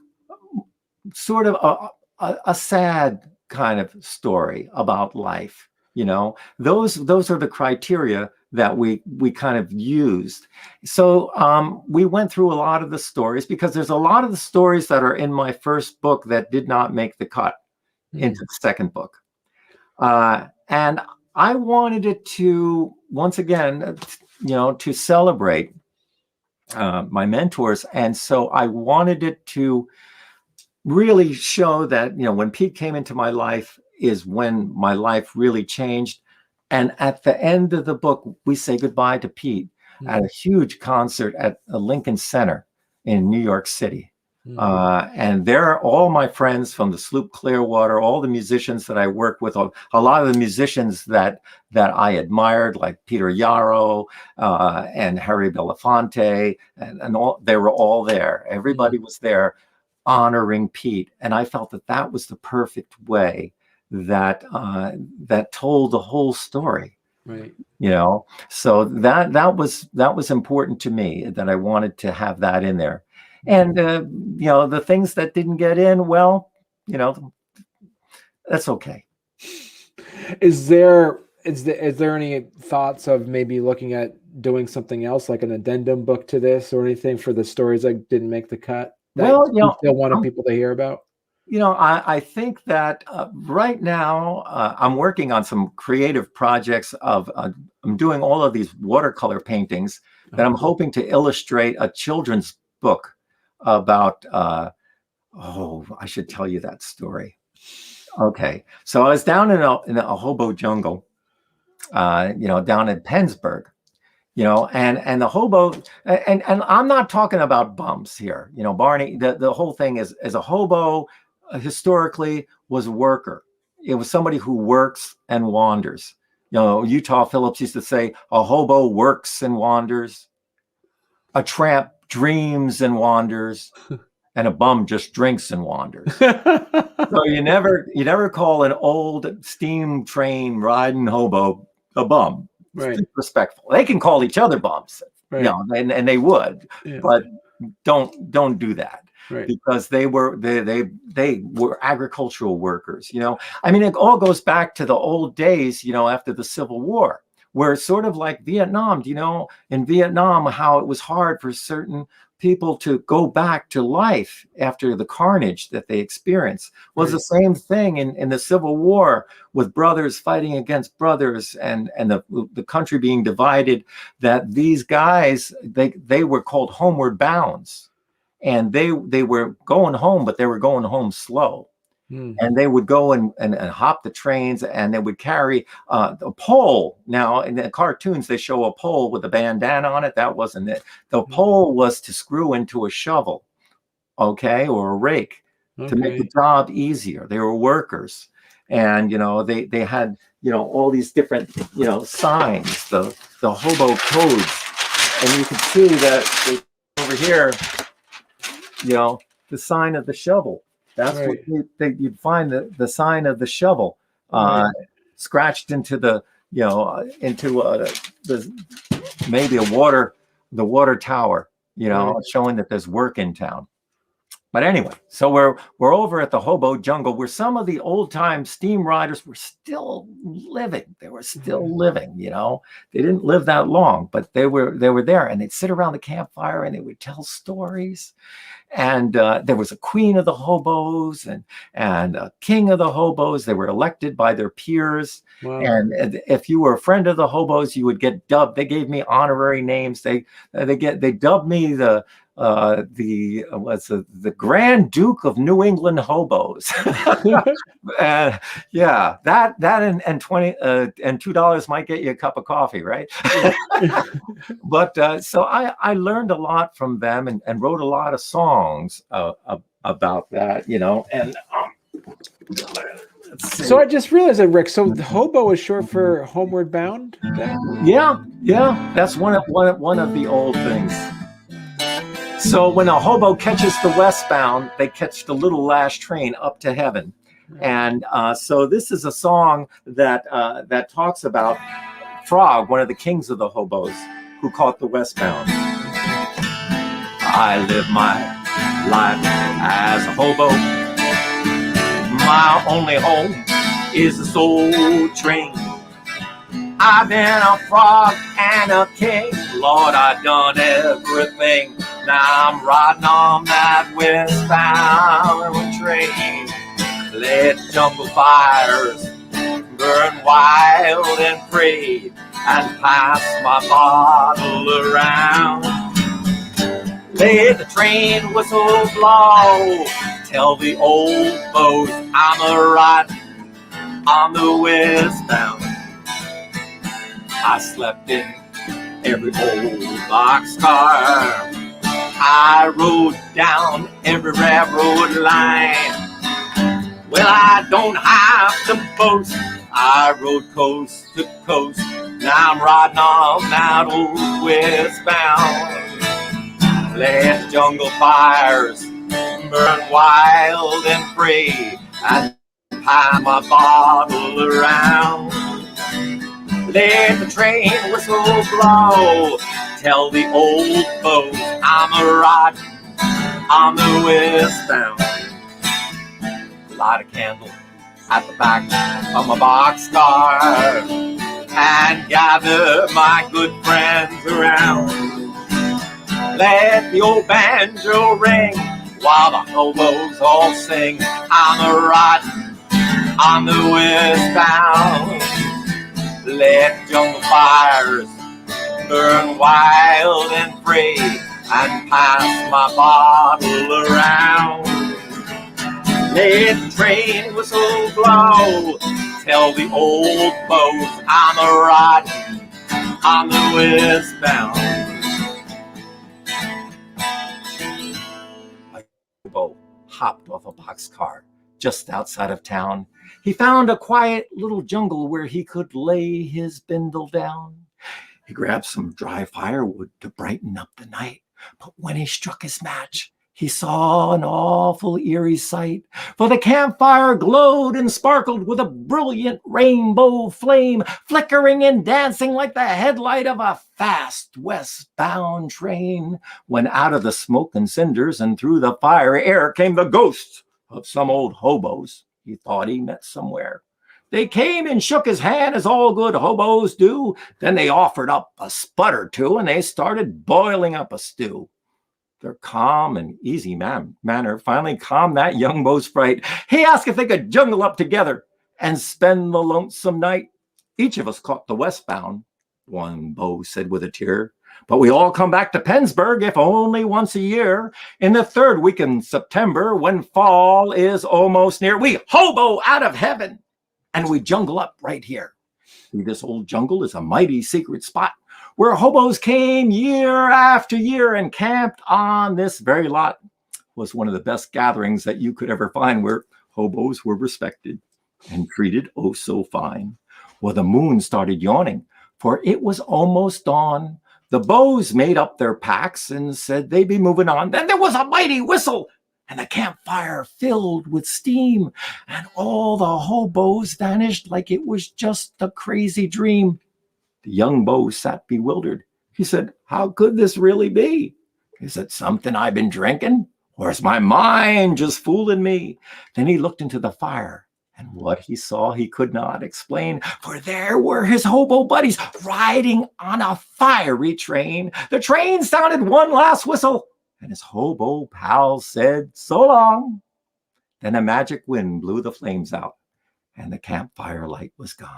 sort of a sad kind of story about life. Those are the criteria that we kind of used. So we went through a lot of the stories, because there's a lot of the stories that are in my first book that did not make the cut into the second book. And I wanted it to, once again, to celebrate my mentors. And so I wanted it to really show that, when Pete came into my life is when my life really changed. And at the end of the book, we say goodbye to Pete at a huge concert at the Lincoln Center in New York City. And there are all my friends from the Sloop Clearwater, all the musicians that I work with, a lot of the musicians that I admired, like Peter Yarrow and Harry Belafonte, and all. They were all there. Everybody was there honoring Pete, and I felt that was the perfect way that told the whole story. Right. So that was important to me, that I wanted to have that in there. And the things that didn't get in, well, that's okay. Is there any thoughts of maybe looking at doing something else, like an addendum book to this, or anything for the stories that didn't make the cut that you still wanted people to hear about? I think that right now I'm working on some creative projects I'm doing all of these watercolor paintings that I'm hoping to illustrate a children's book about, I should tell you that story. Okay. So I was down in a hobo jungle, down in Pennsburg, and the hobo, and I'm not talking about bums here, Barney, the whole thing is, as a hobo historically was a worker. It was somebody who works and wanders. Utah Phillips used to say, a hobo works and wanders, a tramp dreams and wanders, and a bum just drinks and wanders. So you never call an old steam train riding hobo a bum. Right. It's respectful. They can call each other bums, Right. and they would, Yeah. but don't do that. Right. Because they were agricultural workers. I mean, it all goes back to the old days, after the Civil War, where it's sort of like Vietnam. In Vietnam, how it was hard for certain people to go back to life after the carnage that they experienced. Was the same thing in the Civil War, with brothers fighting against brothers, and the country being divided, that these guys, they were called homeward bounds. And they were going home, but they were going home slow. And they would go and hop the trains, and they would carry a pole. Now, in the cartoons, they show a pole with a bandana on it. That wasn't it. The pole was to screw into a shovel, okay, or a rake to make the job easier. They were workers. And, you know, they had, you know, all these different, you know, signs, the hobo codes. And you can see that over here, you know, the sign of the shovel. That's what you'd find the sign of the shovel scratched into the, you know, into maybe the water tower, you know, showing that there's work in town. But anyway, so we're over at the hobo jungle where some of the old time steam riders were still living. They were still living, you know. They didn't live that long, but they were there, and they'd sit around the campfire and they would tell stories. And there was a queen of the hobos and a king of the hobos. They were elected by their peers. Wow. And if you were a friend of the hobos, you would get dubbed. They gave me honorary names. They dubbed me the Grand Duke of New England hobos. Yeah, that and $2 might get you a cup of coffee, right? But so I learned a lot from them and wrote a lot of songs about that, you know. And so I just realized that, Rik. So the hobo is short for homeward bound. Yeah, that's one of the old things. So when a hobo catches the westbound, they catch the little last train up to heaven. And so this is a song that talks about Frog, one of the kings of the hobos, who caught the westbound. I live my life as a hobo. My only home is the soul train. I've been a frog and a king. Lord, I've done everything. Now I'm riding on that westbound train. Let jungle fires burn wild and free, and pass my bottle around. Let the train whistle blow, tell the old folks I'm a riding on the westbound. I slept in every old boxcar. I rode down every railroad line. Well, I don't have to boast. I rode coast to coast. Now I'm riding on that old westbound. Let jungle fires burn wild and free, and pass my bottle around. Let the train whistle blow, tell the old folks I'm a riding on the westbound. Light a candle at the back of my boxcar and gather my good friends around. Let the old banjo ring while the hobos all sing. I'm a riding on the westbound. Let jungle fires burn wild and free, and pass my bottle around. Let the train whistle blow, tell the old folks I'm a riding on the westbound. A hobo hopped off a boxcar just outside of town. He found a quiet little jungle where he could lay his bindle down. He grabbed some dry firewood to brighten up the night, but when he struck his match, he saw an awful eerie sight, for the campfire glowed and sparkled with a brilliant rainbow flame, flickering and dancing like the headlight of a fast westbound train. When out of the smoke and cinders and through the fiery air came the ghosts of some old hobos he thought he met somewhere. They came and shook his hand as all good hobos do. Then they offered up a spud or two, and they started boiling up a stew. Their calm and easy manner finally calmed that young beau's fright. He asked if they could jungle up together and spend the lonesome night. Each of us caught the westbound, one beau said with a tear. But we all come back to Pennsburg, if only once a year. In the third week in September, when fall is almost near, we hobo out of heaven and we jungle up right here. This old jungle is a mighty secret spot where hobos came year after year and camped on this very lot. It was one of the best gatherings that you could ever find, where hobos were respected and treated oh so fine. Well, the moon started yawning, for it was almost dawn. The beaux made up their packs and said they'd be moving on. Then there was a mighty whistle, and the campfire filled with steam, and all the hobos vanished like it was just a crazy dream. The young beau sat bewildered. He said, how could this really be? Is it something I've been drinking? Or is my mind just fooling me? Then he looked into the fire, and what he saw he could not explain, for there were his hobo buddies riding on a fiery train. The train sounded one last whistle, and his hobo pals said, so long. Then a magic wind blew the flames out, and the campfire light was gone.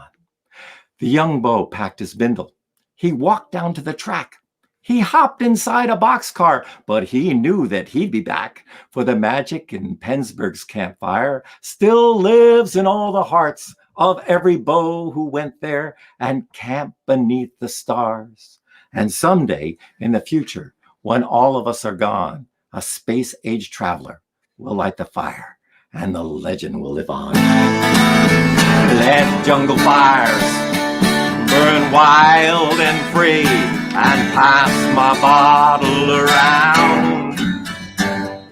The young beau packed his bindle. He walked down to the track. He hopped inside a boxcar, but he knew that he'd be back, for the magic in Pennsburg's campfire still lives in all the hearts of every beau who went there and camped beneath the stars. And someday in the future, when all of us are gone, a space-age traveler will light the fire, and the legend will live on. Let jungle fires burn wild and free, and pass my bottle around.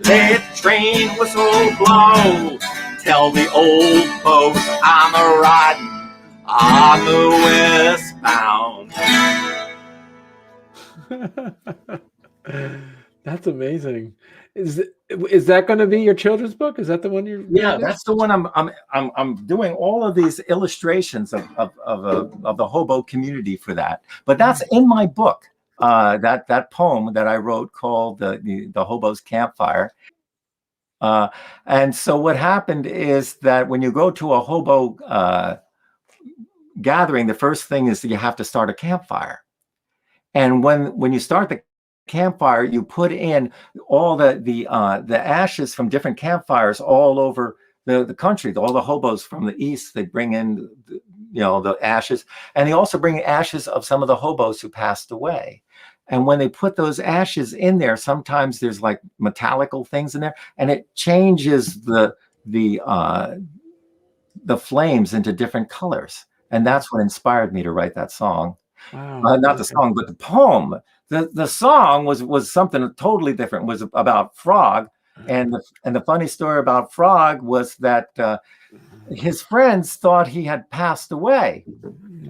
Let train whistle blow, tell the old folks I'm a riding on the westbound. That's amazing. Is that going to be your children's book? Is that the one you're? Yeah, that's the one. I'm doing all of these illustrations of the hobo community for that. But that's in my book. That poem that I wrote called the Hobo's Campfire. And so what happened is that when you go to a hobo gathering, the first thing is that you have to start a campfire. And when you start the campfire, you put in all the ashes from different campfires all over the country. All the hobos from the east, they bring in the ashes, and they also bring ashes of some of the hobos who passed away. And when they put those ashes in there, sometimes there's like metallical things in there, and it changes the flames into different colors. And that's what inspired me to write that song. Wow. Not the song, but the poem. The song was something totally different. It was about Frog, and the funny story about Frog was that his friends thought he had passed away,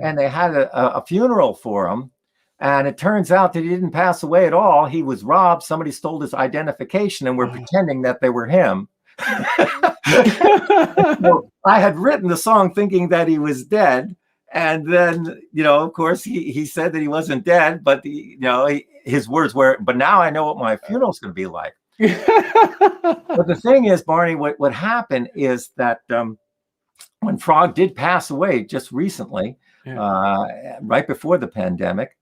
and they had a funeral for him. And it turns out that he didn't pass away at all. He was robbed. Somebody stole his identification and were pretending that they were him. So I had written the song thinking that he was dead. And then, of course, he said that he wasn't dead, but his words were, but now I know what my funeral's going to be like. But the thing is, Barney, what happened is that when Frog did pass away just recently, right before the pandemic,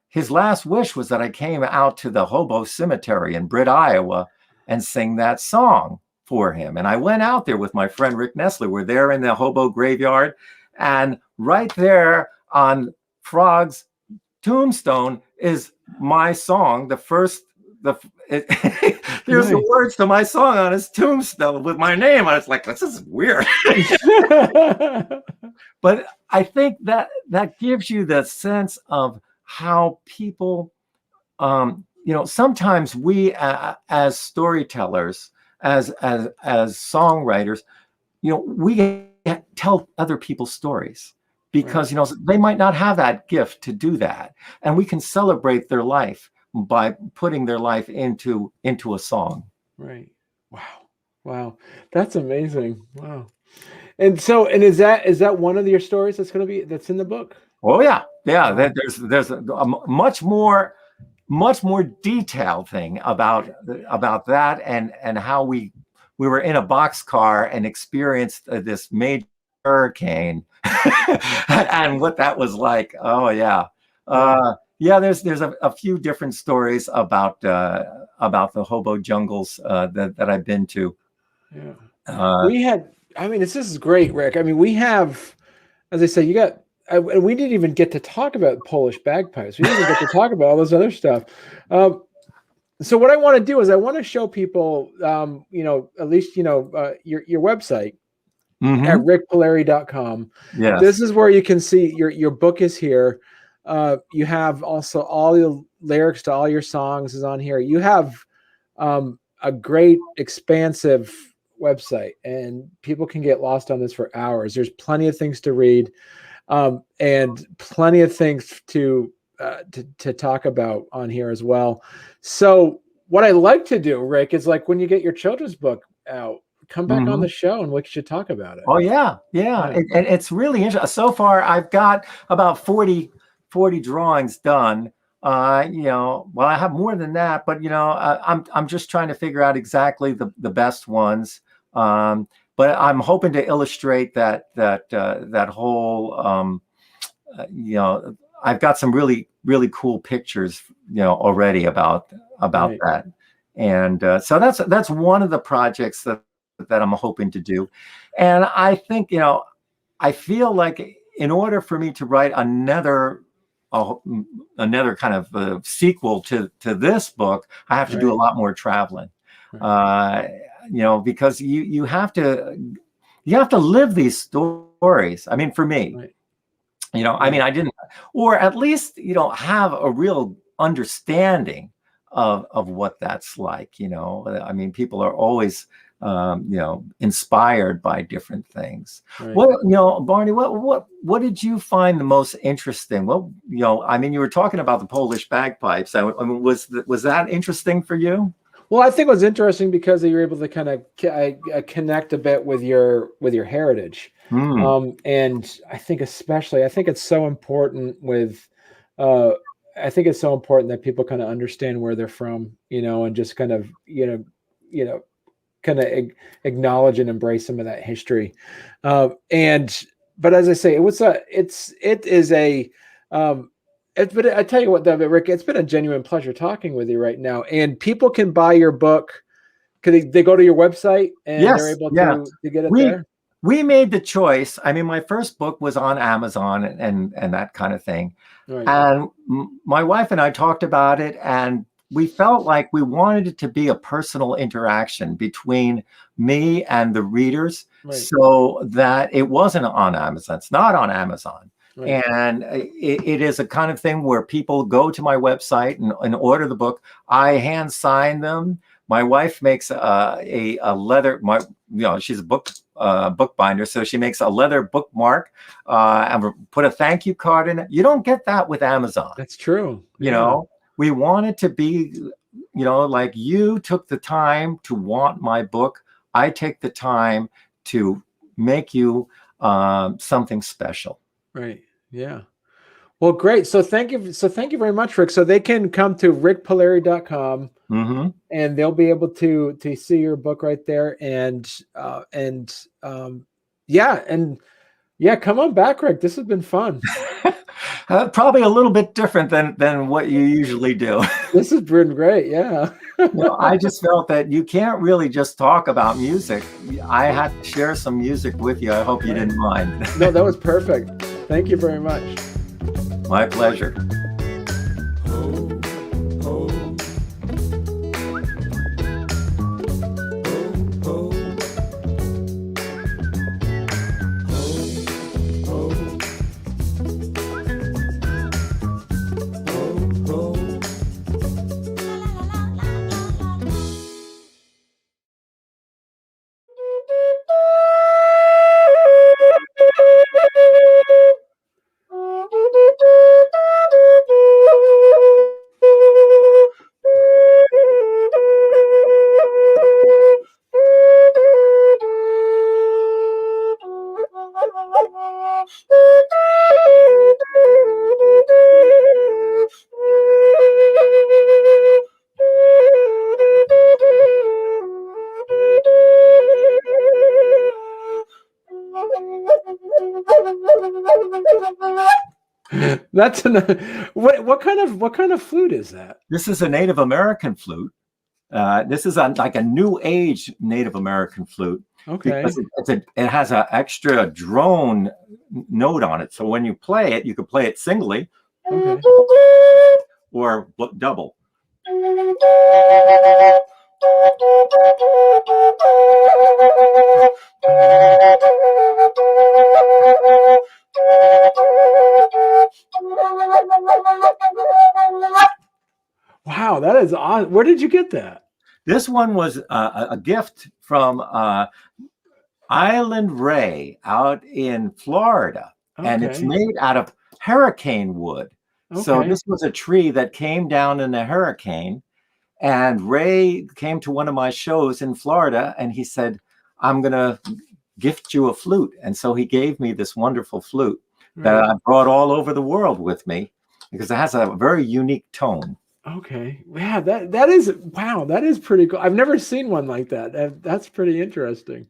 his last wish was that I came out to the hobo cemetery in Britt, Iowa, and sing that song for him. And I went out there with my friend Rick Nestler. We're there in the hobo graveyard. And right there on Frog's tombstone is my song. There's the words to my song on his tombstone with my name. I was like, this is weird. But I think that gives you the sense of how people, sometimes we as storytellers, as songwriters, we tell other people's stories because they might not have that gift to do that, and we can celebrate their life by putting their life into a song. Right. Wow, that's amazing. Wow. And is that one of your stories that's in the book? Oh yeah. There's a much more detailed thing about that and how we were in a boxcar and experienced this major hurricane and what that was like. Oh yeah. Yeah, there's a few different stories about the hobo jungles that I've been to. Yeah. Uh, We had, I mean, this is great, Rick. I mean, we have, as I said, you got, and we didn't even get to talk about Polish bagpipes. We didn't even get to talk about all this other stuff. So what I want to do is I want to show people, at least, your website at rikpalieri.com. yes. This is where you can see your book is here. You have also all the lyrics to all your songs is on here. You have a great expansive website, and people can get lost on this for hours. There's plenty of things to read, and plenty of things to talk about on here as well. So what I like to do, Rick, is like when you get your children's book out, come back on the show and we should talk about it. Oh yeah. And it's really interesting. So far, I've got about 40 drawings done. Well, I have more than that, but I'm just trying to figure out exactly the best ones. But I'm hoping to illustrate that whole. I've got some really cool pictures, already about Right. that, and so that's one of the projects that I'm hoping to do. And I think, I feel like in order for me to write another kind of sequel to this book, I have to do a lot more traveling. Because you have to live these stories. I mean, for me, Right. I mean, I didn't, or at least, have a real understanding of what that's like. I mean, people are always, inspired by different things. Right. What, Barney, what did you find the most interesting? Well, I mean, you were talking about the Polish bagpipes. I mean, was that interesting for you? Well, I think it was interesting because you're able to kind of connect a bit with your heritage, and I think it's so important I think it's so important that people kind of understand where they're from, and just kind of kind of acknowledge and embrace some of that history. But as I say, it is a but I tell you what, though, Rick, it's been a genuine pleasure talking with you right now. And people can buy your book. Could they go to your website and they're able to get it there? We made the choice. I mean, my first book was on Amazon and that kind of thing. Right. And my wife and I talked about it, and we felt like we wanted it to be a personal interaction between me and the readers, so that it wasn't on Amazon. It's not on Amazon. Right. And it is a kind of thing where people go to my website and order the book. I hand sign them. My wife makes a leather. She's a bookbinder, so she makes a leather bookmark and put a thank you card in it. You don't get that with Amazon. That's true. You know, we want it to be, like you took the time to want my book. I take the time to make you something special. Right. Yeah. Well, great. So thank you. So thank you very much, Rick. So they can come to rikpalieri.com and they'll be able to see your book right there. And come on back, Rick. This has been fun. Probably a little bit different than what you usually do. This has been great. Yeah. I just felt that you can't really just talk about music. I had to share some music with you. I hope you didn't mind. No, that was perfect. Thank you very much. My pleasure. That's an what kind of flute is that? This is a Native American flute. This is like a new age Native American flute Okay. because it has an extra drone note on it. So when you play it, you can play it singly Okay. or double. Wow, that is awesome. Where did you get that? This one was a gift from Island Ray out in Florida, and it's Okay. made out of hurricane wood. So Okay. this was a tree that came down in a hurricane, and Ray came to one of my shows in Florida, and he said, "I'm gonna gift you a flute." And so he gave me this wonderful flute that Right. I brought all over the world with me because it has a very unique tone. Okay. Yeah, that is wow, that is pretty cool. I've never seen one like that. That's pretty interesting.